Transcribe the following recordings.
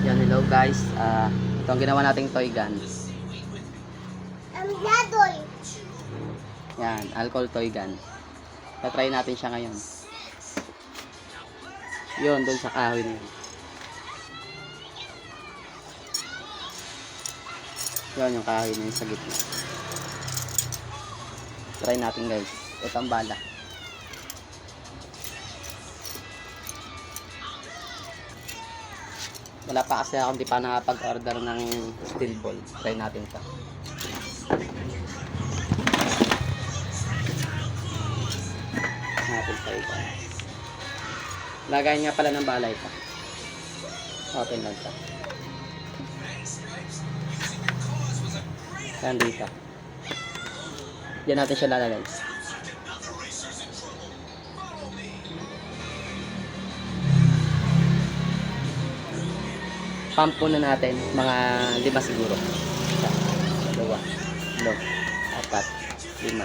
Yan, hello guys. Ito ang ginawa nating toy gun. Yan, alcohol toy gun. Tatry natin siya ngayon. Yun, dun sa kahoy na yun. Yun, yung kahoy na yun sa gitna. Try natin guys. Ito ang bala. Wala pa kasi ako, hindi pa nakapag-order ng steel ball. Try natin ito. Natin pa ito. Lagay nga pala ng bala ito. Open lang ito. Yan dito. Diyan natin siya lalagay. Pump muna natin, mga 5 siguro. 1, 2, 3, 4, 5.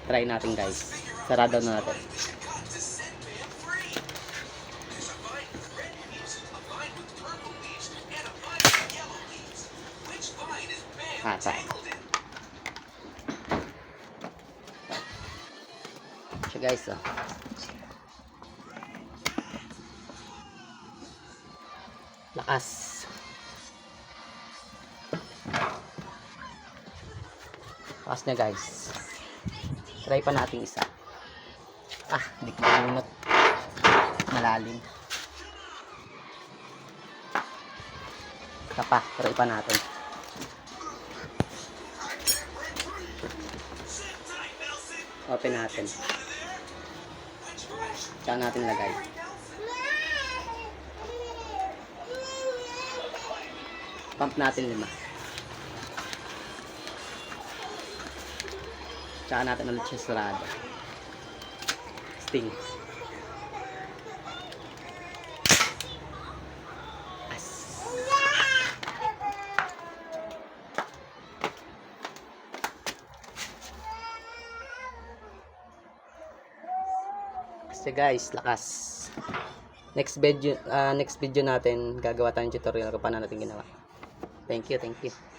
Try natin guys. Sarado na natin. Try. So guys, lakas. Lakas niya guys. Try pa natin isa. Hindi ko mamunot. Malalim. Isa pa. Try pa natin. Open natin. Tsaka natin lagay. Pump natin 5. Tsaka natin ulit siya sarado. Sting. So guys, lakas. Next video natin, gagawa tayong tutorial kung paano natin ginawa. Thank you.